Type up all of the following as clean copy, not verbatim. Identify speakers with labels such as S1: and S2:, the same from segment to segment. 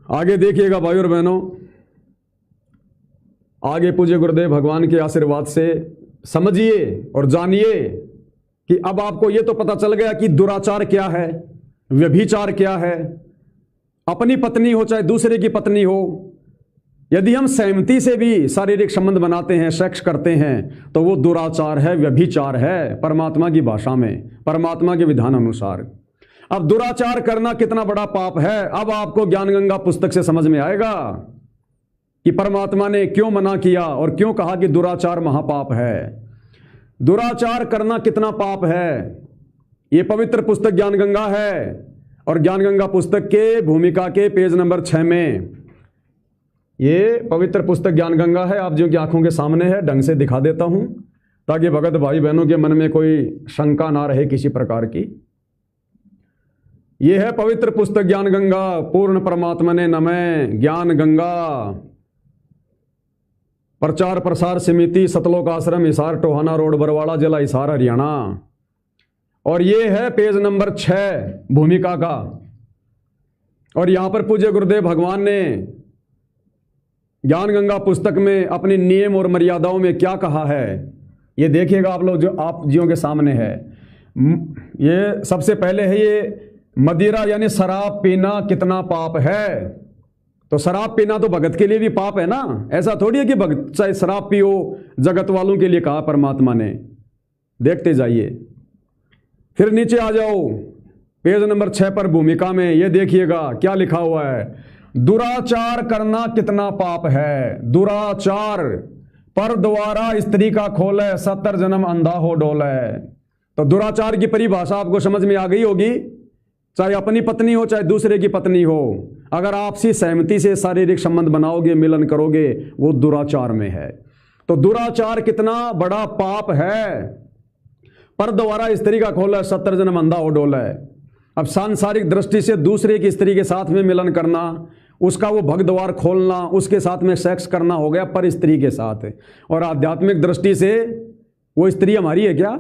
S1: आगे देखिएगा भाई और बहनों, आगे पूज्य गुरुदेव भगवान के आशीर्वाद से समझिए और जानिए कि अब आपको यह तो पता चल गया कि दुराचार क्या है, व्यभिचार क्या है। अपनी पत्नी हो चाहे दूसरे की पत्नी हो, यदि हम सहमति से भी शारीरिक संबंध बनाते हैं, सेक्स करते हैं, तो वो दुराचार है, व्यभिचार है परमात्मा की भाषा में, परमात्मा के विधान अनुसार। अब दुराचार करना कितना बड़ा पाप है, अब आपको ज्ञान गंगा पुस्तक से समझ में आएगा कि परमात्मा ने क्यों मना किया और क्यों कहा कि दुराचार महापाप है। दुराचार करना कितना पाप है, ये पवित्र पुस्तक ज्ञान गंगा है। और ज्ञान गंगा पुस्तक के भूमिका के पेज नंबर 6 में ये पवित्र पुस्तक ज्ञान गंगा है, आप जो की आंखों के सामने है, ढंग से दिखा देता हूं ताकि भगत भाई बहनों के मन में कोई शंका ना रहे किसी प्रकार की। ये है पवित्र पुस्तक ज्ञान गंगा, पूर्ण परमात्मा ने नमः, ज्ञान गंगा, प्रचार प्रसार समिति, सतलोक आश्रम, हिसार टोहाना रोड, बरवाड़ा जिला हिसार हरियाणा। और ये है पेज नंबर 6 भूमिका का। और यहां पर पूज्य गुरुदेव भगवान ने ज्ञान गंगा पुस्तक में अपने नियम और मर्यादाओं में क्या कहा है, ये देखिएगा आप लोग, जो आप जियों के सामने है। ये सबसे पहले है ये मदिरा यानी शराब पीना कितना पाप है। तो शराब पीना तो भगत के लिए भी पाप है ना, ऐसा थोड़ी है कि भगत चाहे शराब पियो, जगत वालों के लिए कहा परमात्मा ने। देखते जाइए, फिर नीचे आ जाओ पेज नंबर 6 पर भूमिका में, ये देखिएगा क्या लिखा हुआ है। दुराचार करना कितना पाप है। दुराचार पर द्वारा स्त्री का खोले, 70 जन्म अंधा हो डोले। तो दुराचार की परिभाषा आपको समझ में आ गई होगी, चाहे अपनी पत्नी हो चाहे दूसरे की पत्नी हो, अगर आपसी सहमति से शारीरिक संबंध बनाओगे, मिलन करोगे, वो दुराचार में है। तो दुराचार कितना बड़ा पाप है। पर द्वारा स्त्री का खोला, 70 जन्म अंधा हो डोला है। अब सांसारिक दृष्टि से दूसरे की स्त्री के साथ में मिलन करना, उसका वो भगद्वार खोलना, उसके साथ में सेक्स करना हो गया पर स्त्री के साथ। और आध्यात्मिक दृष्टि से वो स्त्री हमारी है क्या?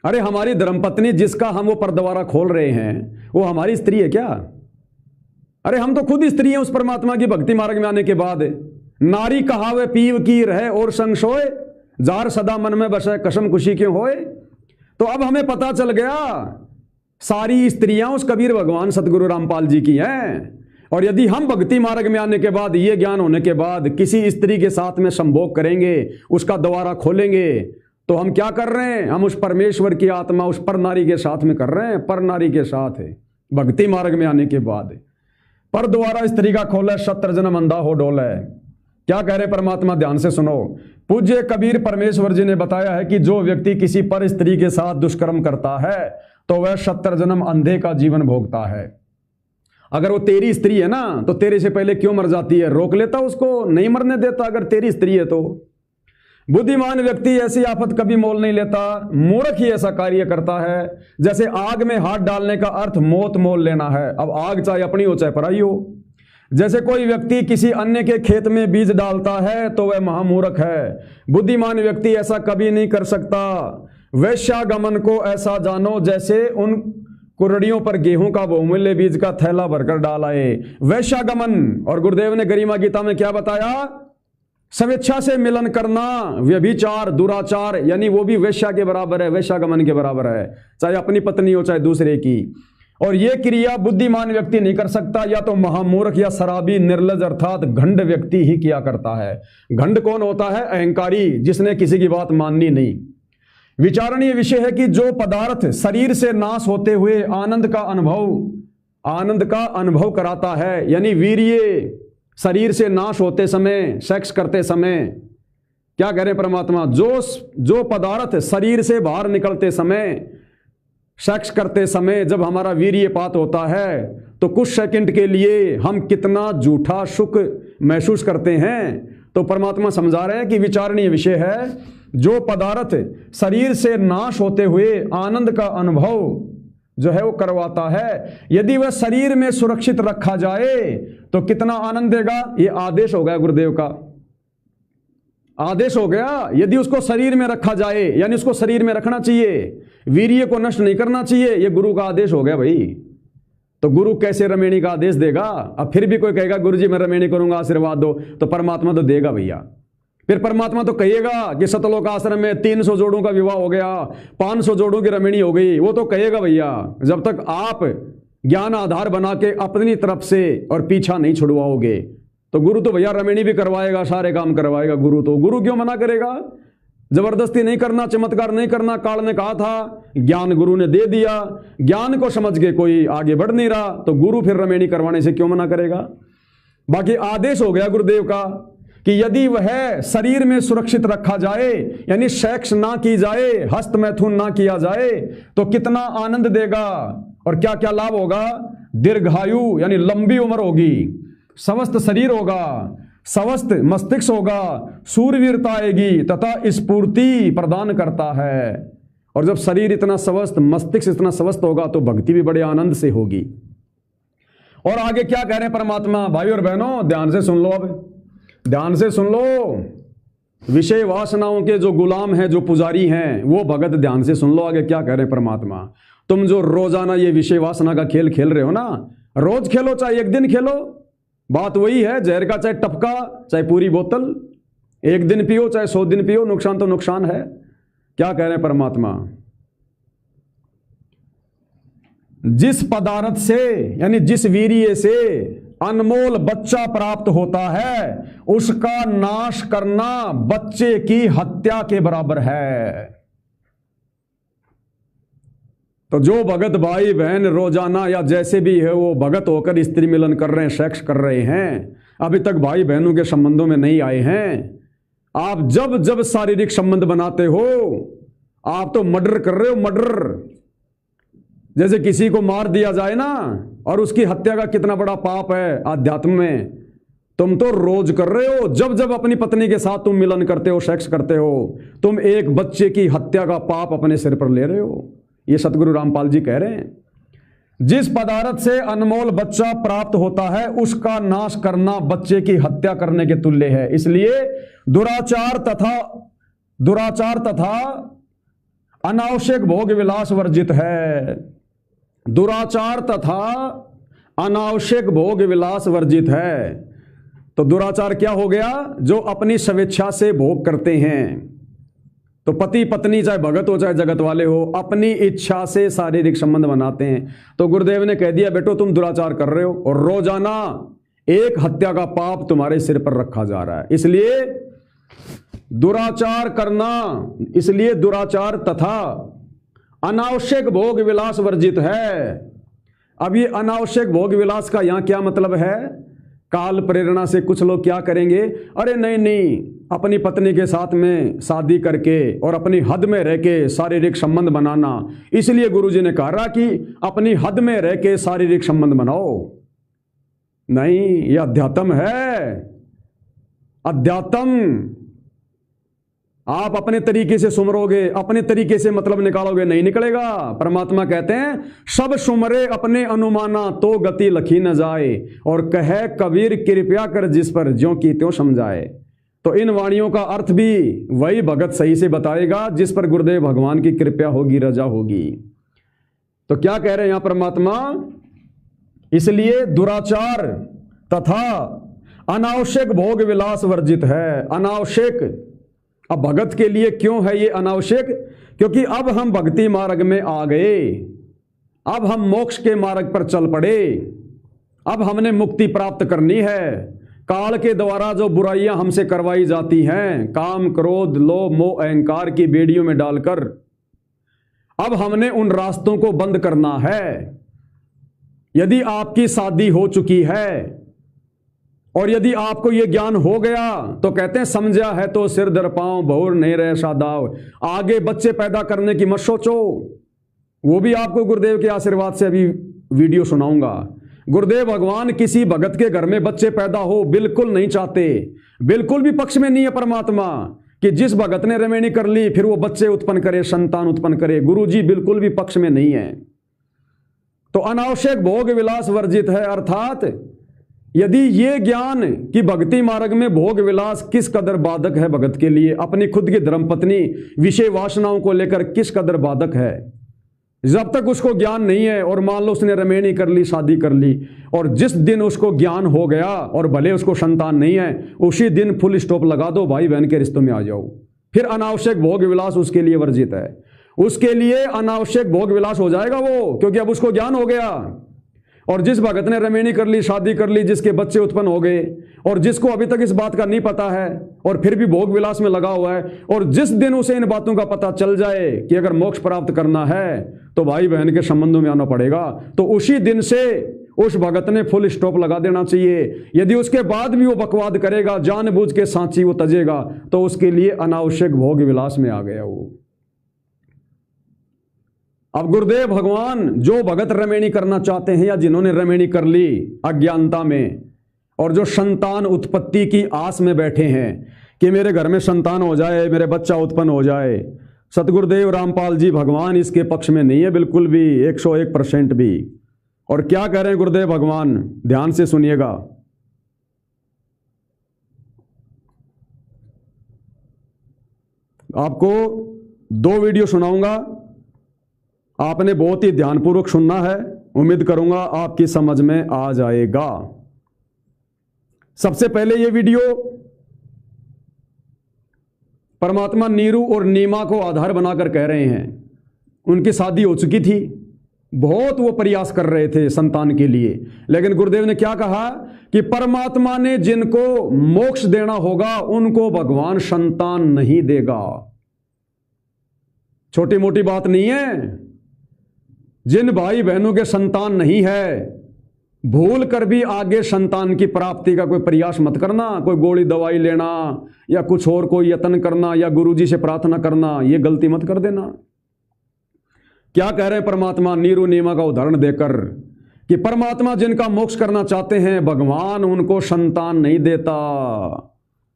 S1: अरे हमारी धर्मपत्नी जिसका हम वो परद्वारा खोल रहे हैं, वो हमारी स्त्री है क्या? अरे हम तो खुद स्त्री हैं उस परमात्मा की भक्ति मार्ग में आने के बाद। नारी कहावे पीव की रहे और संग सोए, जार सदा मन में बसे कसम खुशी क्यों होए। तो अब हमें पता चल गया सारी स्त्रियां उस कबीर भगवान सतगुरु रामपाल जी की हैं। और यदि हम भक्ति मार्ग में आने के बाद, ये ज्ञान होने के बाद किसी स्त्री के साथ में संभोग करेंगे, उसका द्वारा खोलेंगे, तो हम क्या कर रहे हैं? हम उस परमेश्वर की आत्मा उस पर नारी के साथ में कर रहे हैं, पर नारी के साथ है भक्ति मार्ग में आने के बाद। पर द्वारा स्त्री का खोले, 70 जन्म अंधा हो डोले। क्या कह रहे परमात्मा, ध्यान से सुनो। पूज्य कबीर परमेश्वर जी ने बताया है कि जो व्यक्ति किसी पर स्त्री के साथ दुष्कर्म करता है तो वह 70 जन्म अंधे का जीवन भोगता है। अगर वो तेरी स्त्री है ना, तो तेरे से पहले क्यों मर जाती है? रोक लेता उसको, नहीं मरने देता अगर तेरी स्त्री है तो। बुद्धिमान व्यक्ति ऐसी आफत कभी मोल नहीं लेता, मूर्ख ही ऐसा कार्य करता है। जैसे आग में हाथ डालने का अर्थ मौत मोल लेना है। अब आग चाहे अपनी हो चाहे पराई हो। जैसे कोई व्यक्ति किसी अन्य के खेत में बीज डालता है तो वह महामूर्ख है। बुद्धिमान व्यक्ति ऐसा कभी नहीं कर सकता। वैश्यागमन को ऐसा जानो जैसे उन कुरड़ियों पर गेहूं का बहुमूल्य बीज का थैला भरकर डाल आए। वैश्यागमन, और गुरुदेव ने गरिमा गीता में क्या बताया? स्वेच्छा से मिलन करना व्यभिचार, दुराचार, यानी वो भी वैश्या के बराबर है, वैश्यागमन के बराबर है, चाहे अपनी पत्नी हो चाहे दूसरे की। और ये क्रिया बुद्धिमान व्यक्ति नहीं कर सकता, या तो महामूर्ख या शराबी निर्लज अर्थात घंड व्यक्ति ही किया करता है। घंड कौन होता है? अहंकारी, जिसने किसी की बात माननी नहीं। विचारणीय विषय है कि जो पदार्थ शरीर से नाश होते हुए आनंद का अनुभव कराता है, यानी वीर्य शरीर से नाश होते समय, सेक्स करते समय, क्या कह रहे परमात्मा? जो पदार्थ शरीर से बाहर निकलते समय, सेक्स करते समय जब हमारा वीर्यपात होता है तो कुछ सेकंड के लिए हम कितना झूठा सुख महसूस करते हैं। तो परमात्मा समझा रहे हैं कि विचारणीय विषय है, जो पदार्थ शरीर से नाश होते हुए आनंद का अनुभव जो है वो करवाता है, यदि वह शरीर में सुरक्षित रखा जाए तो कितना आनंद देगा। ये आदेश हो गया गुरुदेव का, आदेश हो गया। यदि उसको शरीर में रखा जाए, यानी उसको शरीर में रखना चाहिए, वीर्य को नष्ट नहीं करना चाहिए, ये गुरु का आदेश हो गया भाई। तो गुरु कैसे रमेणी का आदेश देगा? अब फिर भी कोई कहेगा गुरु जी मैं रमेणी करूंगा, आशीर्वाद दो, तो परमात्मा तो देगा भैया। फिर परमात्मा तो कहिएगा कि सतलोक आश्रम में 300 जोड़ों का विवाह हो गया, 500 जोड़ों की रमेणी हो गई, वो तो कहेगा भैया। जब तक आप ज्ञान आधार बना के अपनी तरफ से और पीछा नहीं छुड़वाओगे तो गुरु तो भैया रमेणी भी करवाएगा, सारे काम करवाएगा। गुरु क्यों मना करेगा? जबरदस्ती नहीं करना, चमत्कार नहीं करना। काल ने कहा था, ज्ञान गुरु ने दे दिया, ज्ञान को समझ के कोई आगे बढ़ नहीं रहा, तो गुरु फिर रमेणी करवाने से क्यों मना करेगा? बाकी आदेश हो गया गुरुदेव का कि यदि वह शरीर में सुरक्षित रखा जाए, यानी सेक्स ना की जाए, हस्त मैथुन ना किया जाए, तो कितना आनंद देगा और क्या क्या लाभ होगा? दीर्घायु यानी लंबी उम्र होगी, स्वस्थ शरीर होगा, स्वस्थ मस्तिष्क होगा, सूरवीरता आएगी तथा स्फूर्ति प्रदान करता है। और जब शरीर इतना स्वस्थ, मस्तिष्क इतना स्वस्थ होगा तो भक्ति भी बड़े आनंद से होगी। और आगे क्या कह रहे हैं परमात्मा? भाई और बहनों ध्यान से सुन लो, अब ध्यान से सुन लो। विषय वासनाओं के जो गुलाम हैं, जो पुजारी हैं, वो भगत ध्यान से सुन लो आगे क्या कह रहे हैं परमात्मा। तुम जो रोजाना ये विषय वासना का खेल खेल रहे हो ना, रोज खेलो चाहे एक दिन खेलो, बात वही है। जहर का चाहे टपका चाहे पूरी बोतल, एक दिन पियो चाहे 100 दिन पियो, नुकसान तो नुकसान है। क्या कह रहे हैं परमात्मा? जिस पदार्थ से यानी जिस वीर्य से अनमोल बच्चा प्राप्त होता है, उसका नाश करना बच्चे की हत्या के बराबर है। तो जो भगत भाई बहन रोजाना या जैसे भी है वो भगत होकर स्त्री मिलन कर रहे हैं, सेक्स कर रहे हैं, अभी तक भाई बहनों के संबंधों में नहीं आए हैं, आप जब जब शारीरिक संबंध बनाते हो आप तो मर्डर कर रहे हो, मर्डर। जैसे किसी को मार दिया जाए ना, और उसकी हत्या का कितना बड़ा पाप है आध्यात्म में, तुम तो रोज कर रहे हो। जब जब अपनी पत्नी के साथ तुम मिलन करते हो, सेक्स करते हो, तुम एक बच्चे की हत्या का पाप अपने सिर पर ले रहे हो। ये सतगुरु रामपाल जी कह रहे हैं। जिस पदार्थ से अनमोल बच्चा प्राप्त होता है, उसका नाश करना बच्चे की हत्या करने के तुल्य है। इसलिए दुराचार तथा अनावश्यक भोग विलास वर्जित है। दुराचार तथा अनावश्यक भोग विलास वर्जित है। तो दुराचार क्या हो गया? जो अपनी स्वेच्छा से भोग करते हैं। तो पति पत्नी चाहे भगत हो चाहे जगत वाले हो, अपनी इच्छा से शारीरिक संबंध बनाते हैं। तो गुरुदेव ने कह दिया बेटो तुम दुराचार कर रहे हो, और रोजाना एक हत्या का पाप तुम्हारे सिर पर रखा जा रहा है। इसलिए दुराचार करना, इसलिए दुराचार तथा अनावश्यक भोग विलास वर्जित है। अब ये अनावश्यक भोग विलास का यहां क्या मतलब है? काल प्रेरणा से कुछ लोग क्या करेंगे, अरे नहीं, अपनी पत्नी के साथ में शादी करके और अपनी हद में रह के शारीरिक संबंध बनाना, इसलिए गुरुजी ने कहा कि अपनी हद में रह के शारीरिक संबंध बनाओ। नहीं, ये अध्यात्म है, अध्यात्म। आप अपने तरीके से सुमरोगे, अपने तरीके से मतलब निकालोगे, नहीं निकलेगा। परमात्मा कहते हैं सब सुमरे अपने अनुमाना तो गति लखी न जाए, और कहे कबीर कृपया कर जिस पर ज्यों की त्यों समझाए। तो इन वाणियों का अर्थ भी वही भगत सही से बताएगा जिस पर गुरुदेव भगवान की कृपया होगी, रजा होगी। तो क्या कह रहे हैं यहां परमात्मा? इसलिए दुराचार तथा अनावश्यक भोग विलास वर्जित है। अनावश्यक, अब भगत के लिए क्यों है ये अनावश्यक? क्योंकि अब हम भक्ति मार्ग में आ गए, अब हम मोक्ष के मार्ग पर चल पड़े, अब हमने मुक्ति प्राप्त करनी है। काल के द्वारा जो बुराइयां हमसे करवाई जाती हैं, काम क्रोध लोभ मोह अहंकार की बेड़ियों में डालकर, अब हमने उन रास्तों को बंद करना है। यदि आपकी शादी हो चुकी है और यदि आपको यह ज्ञान हो गया तो कहते हैं समझा है तो सिर दर पांव बहुर नहीं रहे सादाव। आगे बच्चे पैदा करने की मत सोचो, वो भी आपको गुरुदेव के आशीर्वाद से अभी वीडियो सुनाऊंगा। गुरुदेव भगवान किसी भगत के घर में बच्चे पैदा हो बिल्कुल नहीं चाहते, बिल्कुल भी पक्ष में नहीं है परमात्मा कि जिस भगत ने रमेणी कर ली फिर वो बच्चे उत्पन्न करे, संतान उत्पन्न करे। गुरु जी बिल्कुल भी पक्ष में नहीं है। तो अनावश्यक भोग विलास वर्जित है, अर्थात यदि ये ज्ञान कि भक्ति मार्ग में भोग विलास किस कदर बाधक है भगत के लिए, अपनी खुद की धर्मपत्नी विषय वासनाओं को लेकर किस कदर बाधक है, जब तक उसको ज्ञान नहीं है, और मान लो उसने रमेणी कर ली, शादी कर ली, और जिस दिन उसको ज्ञान हो गया और भले उसको संतान नहीं है, उसी दिन फुल स्टॉप लगा दो, भाई बहन के रिश्तों में आ जाओ। फिर अनावश्यक भोग विलास उसके लिए वर्जित है, उसके लिए अनावश्यक भोग विलास हो जाएगा वो, क्योंकि अब उसको ज्ञान हो गया। और जिस भगत ने रमेणी कर ली, शादी कर ली, जिसके बच्चे उत्पन्न हो गए, और जिसको अभी तक इस बात का नहीं पता है और फिर भी भोग विलास में लगा हुआ है, और जिस दिन उसे इन बातों का पता चल जाए कि अगर मोक्ष प्राप्त करना है तो भाई बहन के संबंधों में आना पड़ेगा, तो उसी दिन से उस भगत ने फुल स्टॉप लगा देना चाहिए। यदि उसके बाद भी वो बकवाद करेगा, जानबूझ के सांची वो तजेगा, तो उसके लिए अनावश्यक भोग विलास में आ गया वो। अब गुरुदेव भगवान जो भगत रमेणी करना चाहते हैं या जिन्होंने रमेणी कर ली अज्ञानता में, और जो संतान उत्पत्ति की आस में बैठे हैं कि मेरे घर में संतान हो जाए, मेरे बच्चा उत्पन्न हो जाए, सतगुरुदेव रामपाल जी भगवान इसके पक्ष में नहीं है बिल्कुल भी, 101% भी। और क्या कह रहे हैं गुरुदेव भगवान, ध्यान से सुनिएगा। आपको 2 वीडियो सुनाऊंगा, आपने बहुत ही ध्यानपूर्वक सुनना है, उम्मीद करूंगा आपकी समझ में आ जाएगा। सबसे पहले ये वीडियो परमात्मा नीरू और नीमा को आधार बनाकर कह रहे हैं। उनकी शादी हो चुकी थी, बहुत वो प्रयास कर रहे थे संतान के लिए, लेकिन गुरुदेव ने क्या कहा कि परमात्मा ने जिनको मोक्ष देना होगा उनको भगवान संतान नहीं देगा। छोटी मोटी बात नहीं है। जिन भाई बहनों के संतान नहीं है, भूल कर भी आगे संतान की प्राप्ति का कोई प्रयास मत करना। कोई गोली दवाई लेना या कुछ और कोई यत्न करना या गुरुजी से प्रार्थना करना, ये गलती मत कर देना। क्या कह रहे हैं परमात्मा नीरू नीमा का उदाहरण देकर कि परमात्मा जिनका मोक्ष करना चाहते हैं भगवान उनको संतान नहीं देता।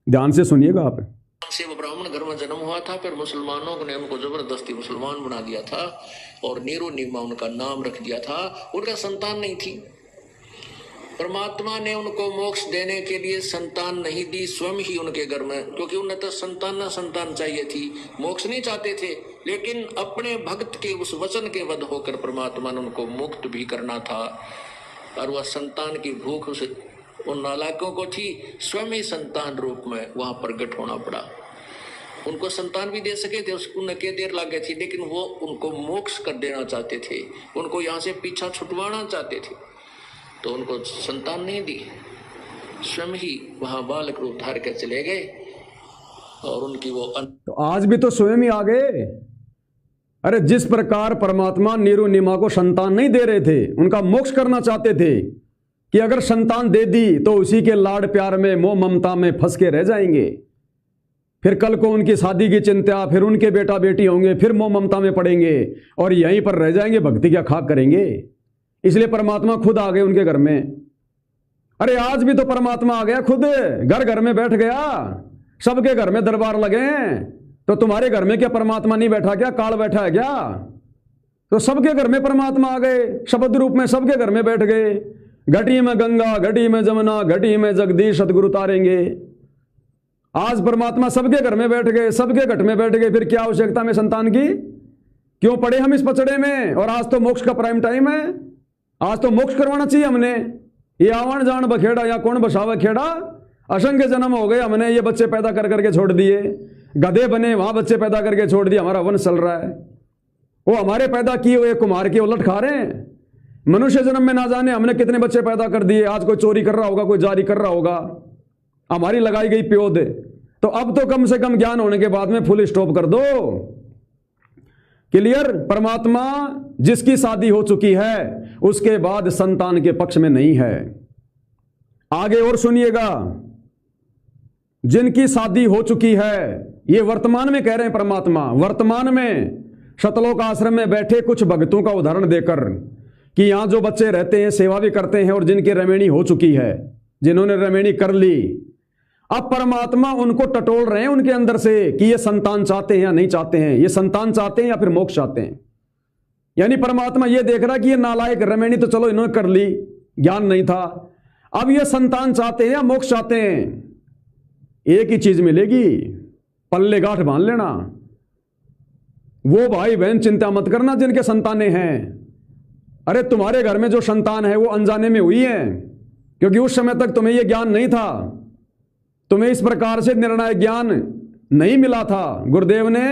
S1: ध्यान से सुनिएगा आप।
S2: से वो ब्राह्मण घर में जन्म हुआ था, फिर मुसलमानों ने उनको जबरदस्ती मुसलमान बना दिया था और नीरू नीमा उनका नाम रख दिया था। उनका संतान नहीं थी। परमात्मा ने उनको मोक्ष देने के लिए संतान नहीं दी, स्वयं ही उनके घर में, क्योंकि उन्हें तो संतान चाहिए थी, मोक्ष नहीं चाहते थे। लेकिन अपने भक्त के उस वचन के वध होकर परमात्मा ने उनको मुक्त भी करना था, और वह संतान की भूख उन नालायकों को थी, स्वयं ही संतान रूप में वहां प्रकट होना पड़ा। उनको संतान भी दे सके थे, उनके देर लगे थी, लेकिन वो उनको मोक्ष कर देना चाहते थे, उनको यहाँ से पीछा छुटवाना चाहते थे, तो उनको संतान नहीं दी। स्वयं ही वहां बालक रूप धार के चले गए और उनकी वो
S1: तो आज भी तो स्वयं ही आ गए। अरे जिस प्रकार परमात्मा नीरू नीमा को संतान नहीं दे रहे थे, उनका मोक्ष करना चाहते थे कि अगर संतान दे दी तो उसी के लाड प्यार में मोह ममता में फंस के रह जाएंगे, फिर कल को उनकी शादी की चिंता, फिर उनके बेटा बेटी होंगे, फिर मोह ममता में पड़ेंगे और यहीं पर रह जाएंगे, भक्ति क्या खाक करेंगे। इसलिए परमात्मा खुद आ गए उनके घर में। अरे आज भी तो परमात्मा आ गया खुद, घर घर में बैठ गया, सबके घर में दरबार लगे हैं। तो तुम्हारे घर में क्या परमात्मा नहीं बैठा, क्या काल बैठा है क्या? तो सबके घर में परमात्मा आ गए, शब्द रूप में सबके घर में बैठ गए। घटी में गंगा, घटी में जमुना, घटी में जगदीश सतगुरु तारेंगे। आज परमात्मा सबके घर में बैठ गए, सबके घट में बैठ गए, फिर क्या आवश्यकता में संतान की? क्यों पड़े हम इस पचड़े में? और आज तो मोक्ष का प्राइम टाइम है, आज तो मोक्ष करवाना चाहिए हमने। ये आवन जान बखेड़ा या कौन बसावा खेड़ा, असंख्य जन्म हो गए हमने ये बच्चे पैदा कर करके छोड़ दिए, गधे बने वहां बच्चे पैदा करके छोड़ दिए, हमारा वंश चल रहा है। वो हमारे पैदा किए हुए कुमार के उलट खा रहे हैं। मनुष्य जन्म में ना जाने हमने कितने बच्चे पैदा कर दिए, आज कोई चोरी कर रहा होगा, कोई जारी कर रहा होगा, हमारी लगाई गई प्योद। तो अब तो कम से कम ज्ञान होने के बाद में फुल स्टॉप कर दो। क्लियर? परमात्मा जिसकी शादी हो चुकी है उसके बाद संतान के पक्ष में नहीं है। आगे और सुनिएगा, जिनकी शादी हो चुकी है, ये वर्तमान में कह रहे हैं परमात्मा, वर्तमान में शतलोक आश्रम में बैठे कुछ भक्तों का उदाहरण देकर कि यहां जो बच्चे रहते हैं, सेवा भी करते हैं और जिनकी रमेणी हो चुकी है, जिन्होंने रमेणी कर ली, अब परमात्मा उनको टटोल रहे हैं उनके अंदर से कि ये संतान चाहते हैं या नहीं चाहते हैं, ये संतान चाहते हैं या फिर मोक्ष चाहते हैं। यानी परमात्मा ये देख रहा है कि ये नालायक रमेणी तो चलो इन्होंने कर ली, ज्ञान नहीं था, अब ये संतान चाहते हैं या मोक्ष चाहते हैं। एक ही चीज मिलेगी, पल्ले गांठ बांध लेना। वो भाई बहन चिंता मत करना जिनके संतानें हैं। अरे तुम्हारे घर में जो संतान है वो अनजाने में हुई है, क्योंकि उस समय तक तुम्हें यह ज्ञान नहीं था, तुम्हें इस प्रकार से निर्णय ज्ञान नहीं मिला था। गुरुदेव ने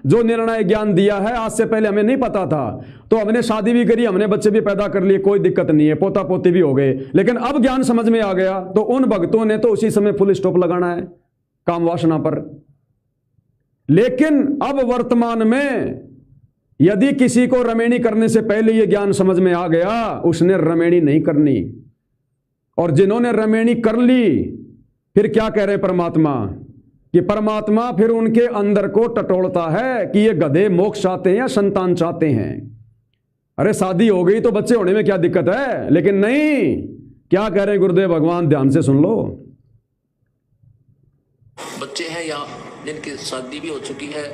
S1: जो निर्णय ज्ञान दिया है आज से पहले हमें नहीं पता था, तो हमने शादी भी करी, हमने बच्चे भी पैदा कर लिए, कोई दिक्कत नहीं है, पोता पोती भी हो गए। लेकिन अब ज्ञान समझ में आ गया तो उन भक्तों ने तो उसी समय फुल स्टॉप लगाना है काम वासना पर। लेकिन अब वर्तमान में यदि किसी को रमेणी करने से पहले यह ज्ञान समझ में आ गया, उसने रमेणी नहीं करनी। और जिन्होंने रमेणी कर ली, फिर क्या कह रहे परमात्मा कि परमात्मा फिर उनके अंदर को टटोलता है कि ये गधे मोक्ष चाहते हैं या संतान चाहते हैं। अरे शादी हो गई तो बच्चे होने में क्या दिक्कत है, लेकिन नहीं, क्या कह रहे हैं गुरुदेव भगवान, ध्यान से सुन लो।
S2: बच्चे हैं या जिनकी शादी भी हो चुकी है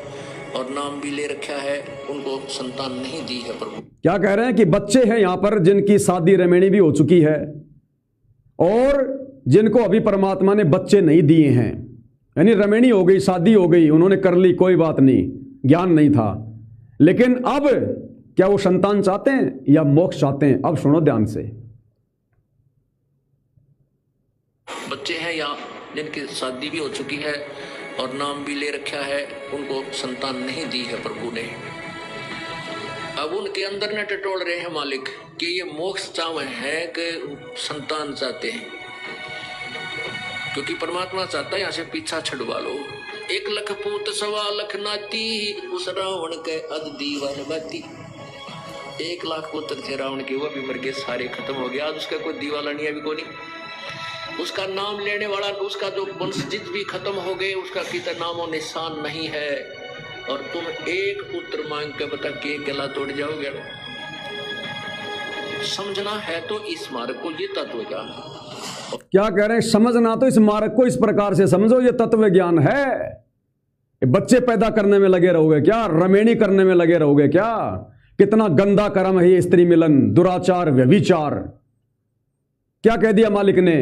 S2: और नाम भी ले रखा है, उनको संतान नहीं दी है प्रभु।
S1: क्या कह रहे हैं कि बच्चे हैं यहां पर जिनकी शादी रमेणी भी हो चुकी है और जिनको अभी परमात्मा ने बच्चे नहीं दिए हैं, यानी रमेणी हो गई, शादी हो गई, उन्होंने कर ली, कोई बात नहीं, ज्ञान नहीं था, लेकिन अब क्या वो संतान चाहते हैं या मोक्ष चाहते हैं? अब सुनो ध्यान से।
S2: बच्चे हैं या जिनकी शादी भी हो चुकी है और नाम भी ले रखा है, उनको संतान नहीं दी है प्रभु ने। अब उनके अंदर न टटोल रहे हैं मालिक कि ये मोक्ष चाहते हैं कि संतान चाहते हैं, क्योंकि परमात्मा चाहता है यहाँ से पीछा छुड़वा लो। 1 लाख पूत 1.25 लाख नाती, उस रावण के अध दीवान बाती। 1 लाख पुत्र थे रावण के, वो भी मर गए, सारे खत्म हो गया। आज उसका कोई दीवाला नहीं है, अभी कोई नहीं। उसका नाम लेने वाला, उसका जो वंशजित भी खत्म हो गए, उसका कितना नामो निशान नहीं है। और तुम एक पुत्र मांग के बता के गला तोड़ जाओगे। समझना है तो इस मार्ग को, ये तत्व ज्ञान।
S1: क्या कह रहे हैं? समझना तो इस मार्ग को इस प्रकार से समझो, ये तत्व ज्ञान है। बच्चे पैदा करने में लगे रहोगे क्या? रमेणी करने में लगे रहोगे क्या? कितना गंदा कर्म है ये स्त्री मिलन, दुराचार, व्यभिचार। क्या कह दिया मालिक ने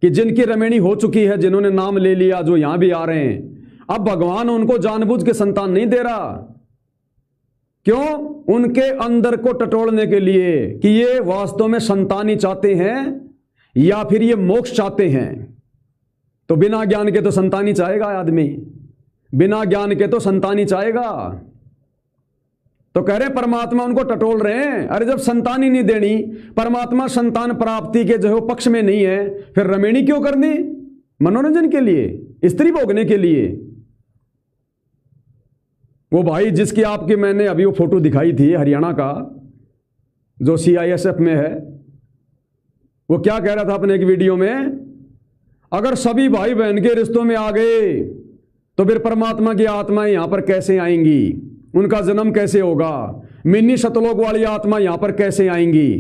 S1: कि जिनकी रमेणी हो चुकी है, जिन्होंने नाम ले लिया, जो यहां भी आ रहे हैं, अब भगवान उनको जानबूझ के संतान नहीं दे रहा। क्यों? उनके अंदर को टटोलने के लिए कि ये वास्तव में संतान ही चाहते हैं या फिर ये मोक्ष चाहते हैं। तो बिना ज्ञान के तो संतान ही चाहेगा आदमी, बिना ज्ञान के तो संतान ही चाहेगा। तो कह रहे परमात्मा उनको टटोल रहे हैं। अरे जब संतान ही नहीं देनी, परमात्मा संतान प्राप्ति के जो है पक्ष में नहीं है, फिर रमेणी क्यों करनी? मनोरंजन के लिए, स्त्री भोगने के लिए। वो भाई जिसकी आपकी मैंने अभी वो फोटो दिखाई थी, हरियाणा का, जो CISF में है, वो क्या कह रहा था अपने एक वीडियो में, अगर सभी भाई बहन के रिश्तों में आ गए तो फिर परमात्मा की आत्माएं यहां पर कैसे आएंगी? उनका जन्म कैसे होगा? मिन्नी सतलोक वाली आत्मा यहां पर कैसे आएंगी?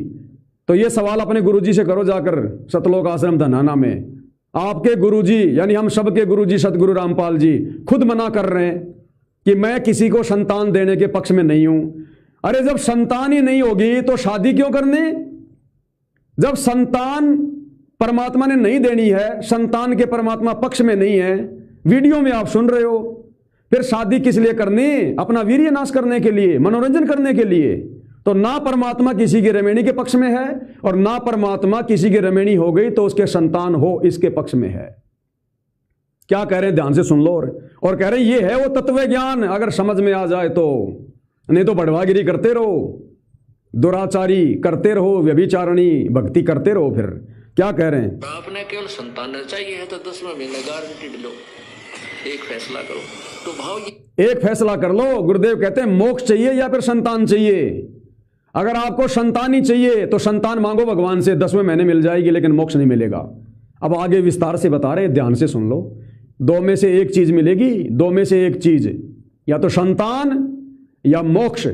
S1: तो ये सवाल अपने गुरुजी से करो जाकर, सतलोक आश्रम धनाना में। आपके गुरुजी, यानी हम सबके गुरुजी सतगुरु रामपाल जी खुद मना कर रहे हैं कि मैं किसी को संतान देने के पक्ष में नहीं हूं। अरे जब संतान ही नहीं होगी तो शादी क्यों करनी? जब संतान परमात्मा ने नहीं देनी है, संतान के परमात्मा पक्ष में नहीं है, वीडियो में आप सुन रहे हो, फिर शादी किस लिए करनी? अपना वीर्य नाश करने के लिए, मनोरंजन करने के लिए। तो ना परमात्मा किसी की रमेणी के पक्ष में है और ना परमात्मा किसी की रमेणी हो गई तो उसके संतान हो इसके पक्ष में है। क्या कह रहे हैं? ध्यान से सुन लो। और कह रहे हैं ये है वो तत्व ज्ञान, अगर समझ में आ जाए तो। नहीं तो बढ़वागिरी करते रहो, दुराचारी करते रहो, व्यभिचारणी भक्ति करते रहो। फिर क्या कह रहे हैं?
S2: आपने केवल संतान चाहिए है तो 10वें महीने गारंटी लो, एक फैसला करो। तो भाव ये
S1: एक फैसला कर लो। गुरुदेव कहते हैं मोक्ष चाहिए या फिर संतान चाहिए? अगर आपको संतान ही चाहिए तो संतान मांगो भगवान से, 10वें महीने मिल जाएगी, लेकिन मोक्ष नहीं मिलेगा। अब आगे विस्तार से बता रहे हैं, ध्यान से सुन लो। 2 में से एक चीज मिलेगी, 2 में से एक चीज, या तो संतान या मोक्ष।
S2: यह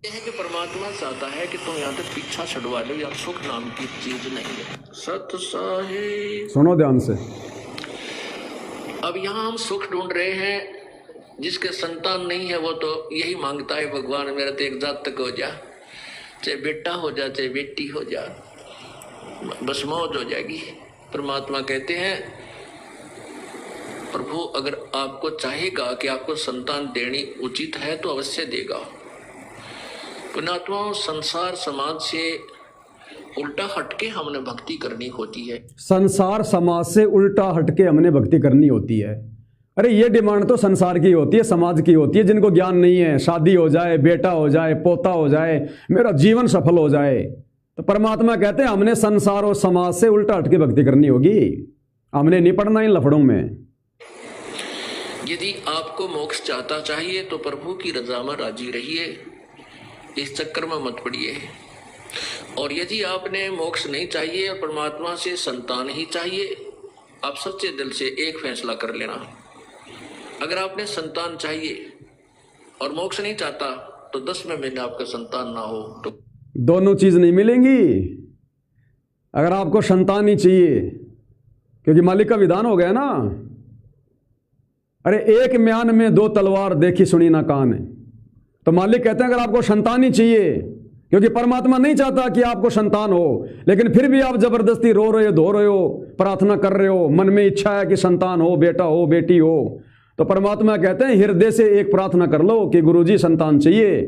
S2: है कि परमात्मा चाहता है कि तुम यहाँ तक पीछा छुड़वा लो, या सुख नाम की चीज नहीं है। सत साहिब
S1: सुनो ध्यान से।
S2: अब यहाँ हम सुख ढूंढ रहे हैं, जिसके संतान नहीं है वो तो यही मांगता है, भगवान मेरा तो एक जात तक हो जा, चाहे बेटा हो जा चाहे बेटी हो जा, बस मौज हो जाएगी। परमात्मा कहते हैं प्रभु अगर आपको चाहेगा कि आपको संतान देनी उचित है तो अवश्य देगा। पुण्यात्माओं, संसार समाज से उल्टा हटके हमने भक्ति करनी होती है।
S1: संसार समाज से उल्टा हटके हमने भक्ति करनी होती है। अरे ये डिमांड तो संसार की होती है, समाज की होती है, जिनको ज्ञान नहीं है, शादी हो जाए, बेटा हो जाए, पोता हो जाए, मेरा जीवन सफल हो जाए। तो परमात्मा कहते हैं हमने संसार और समाज से उल्टा हटके भक्ति करनी होगी, हमने नहीं पड़ना इन लफड़ों में।
S2: यदि आपको मोक्ष चाहता चाहिए तो प्रभु की रजा में राजी रहिए, इस चक्कर में मत पड़िए। और यदि आपने मोक्ष नहीं चाहिए और परमात्मा से संतान ही चाहिए, आप सच्चे दिल से एक फैसला कर लेना। अगर आपने संतान चाहिए और मोक्ष नहीं चाहता तो 10वें महीने आपका संतान ना हो तो
S1: दोनों चीज नहीं मिलेंगी। अगर आपको संतान ही चाहिए, क्योंकि मालिक का विधान हो गया ना, अरे एक म्यान में 2 तलवार देखी सुनी ना कान। तो मालिक कहते हैं अगर आपको संतान ही चाहिए, क्योंकि परमात्मा नहीं चाहता कि आपको संतान हो, लेकिन फिर भी आप जबरदस्ती रो रहे हो, धो रहे हो, प्रार्थना कर रहे हो, मन में इच्छा है कि संतान हो, बेटा हो, बेटी हो, तो परमात्मा कहते हैं हृदय से एक प्रार्थना कर लो कि गुरुजी संतान चाहिए,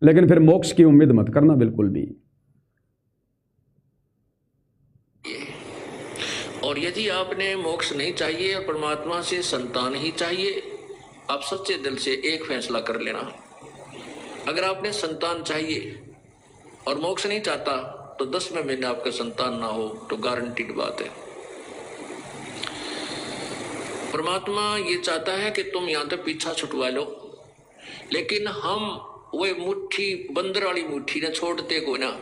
S1: लेकिन फिर मोक्ष की उम्मीद मत करना बिल्कुल भी।
S2: और यदि आपने मोक्ष नहीं चाहिए और परमात्मा से संतान ही चाहिए, आप सच्चे दिल से एक फैसला कर लेना। अगर आपने संतान चाहिए और मोक्ष नहीं चाहता तो 10वें महीने आपका संतान ना हो तो गारंटीड बात है। परमात्मा ये चाहता है कि तुम यहां तक पीछा छुटवा लो, लेकिन हम वो मुट्ठी बंदर वाली मुट्ठी ने छोड़ते को ना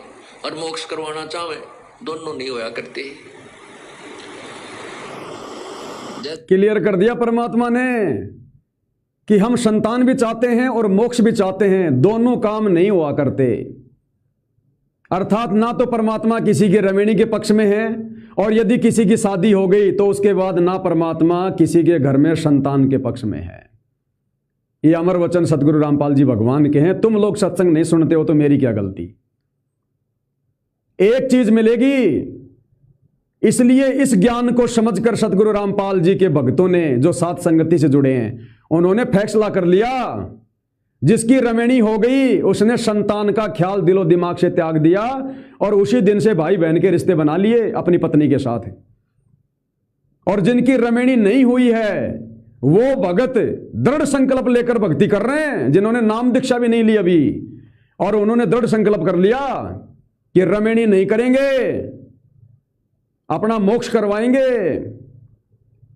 S2: और मोक्ष करवाना चाहे, दोनों नहीं होया करते।
S1: क्लियर कर दिया परमात्मा ने कि हम संतान भी चाहते हैं और मोक्ष भी चाहते हैं, दोनों काम नहीं हुआ करते। अर्थात ना तो परमात्मा किसी के रमणी के पक्ष में है, और यदि किसी की शादी हो गई तो उसके बाद ना परमात्मा किसी के घर में संतान के पक्ष में है। ये अमर वचन सतगुरु रामपाल जी भगवान के हैं। तुम लोग सत्संग नहीं सुनते हो तो मेरी क्या गलती। एक चीज मिलेगी, इसलिए इस ज्ञान को समझकर सतगुरु रामपाल जी के भक्तों ने जो साथ संगति से जुड़े हैं, उन्होंने फैसला कर लिया, जिसकी रमणी हो गई उसने संतान का ख्याल दिलो दिमाग से त्याग दिया और उसी दिन से भाई बहन के रिश्ते बना लिए अपनी पत्नी के साथ। और जिनकी रमणी नहीं हुई है वो भगत दृढ़ संकल्प लेकर भक्ति कर रहे हैं, जिन्होंने नाम दीक्षा भी नहीं ली अभी, और उन्होंने दृढ़ संकल्प कर लिया कि रमणी नहीं करेंगे, अपना मोक्ष करवाएंगे।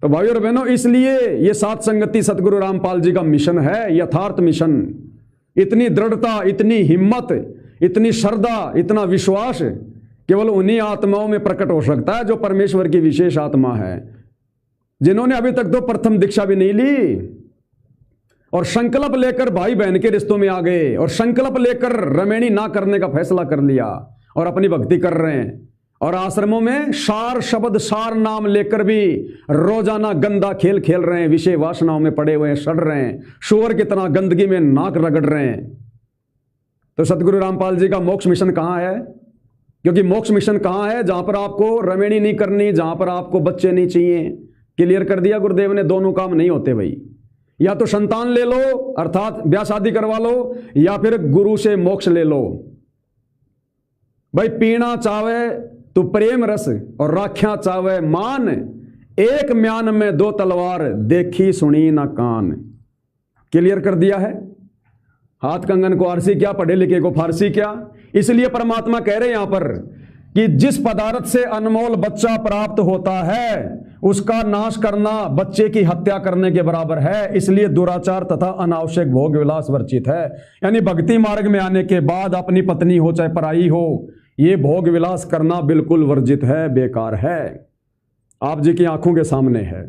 S1: तो भाई और बहनों, इसलिए ये साथ संगति सतगुरु रामपाल जी का मिशन है, यथार्थ मिशन। इतनी दृढ़ता, इतनी हिम्मत, इतनी श्रद्धा, इतना विश्वास केवल उन्हीं आत्माओं में प्रकट हो सकता है जो परमेश्वर की विशेष आत्मा है, जिन्होंने अभी तक तो प्रथम दीक्षा भी नहीं ली और संकल्प लेकर भाई बहन के रिश्तों में आ गए और संकल्प लेकर रमणी ना करने का फैसला कर लिया और अपनी भक्ति कर रहे हैं। और आश्रमों में सार शब्द सार नाम लेकर भी रोजाना गंदा खेल खेल रहे हैं, विषय वासनाओं में पड़े हुए हैं, सड़ रहे हैं, शुअर की तरह गंदगी में नाक रगड़ रहे हैं। तो सतगुरु रामपाल जी का मोक्ष मिशन कहां है? क्योंकि मोक्ष मिशन कहां है? जहां पर आपको रमणी नहीं करनी, जहां पर आपको बच्चे नहीं चाहिए। क्लियर कर दिया गुरुदेव ने, दोनों काम नहीं होते भाई। या तो संतान ले लो अर्थात ब्याह शादी करवा लो, या फिर गुरु से मोक्ष ले लो। भाई पीना चावे तो प्रेम रस और राख्या चावे मान, एक म्यान में 2 तलवार देखी सुनी ना कान। क्लियर कर दिया है। हाथ कंगन को आरसी क्या, पढ़े लिखे को फारसी क्या। इसलिए परमात्मा कह रहे हैं यहां पर कि जिस पदार्थ से अनमोल बच्चा प्राप्त होता है उसका नाश करना बच्चे की हत्या करने के बराबर है। इसलिए दुराचार तथा अनावश्यक भोग विलास वर्जित है। यानी भक्ति मार्ग में आने के बाद अपनी पत्नी हो चाहे पराई हो, ये भोग विलास करना बिल्कुल वर्जित है, बेकार है, आप जी की आंखों के सामने है।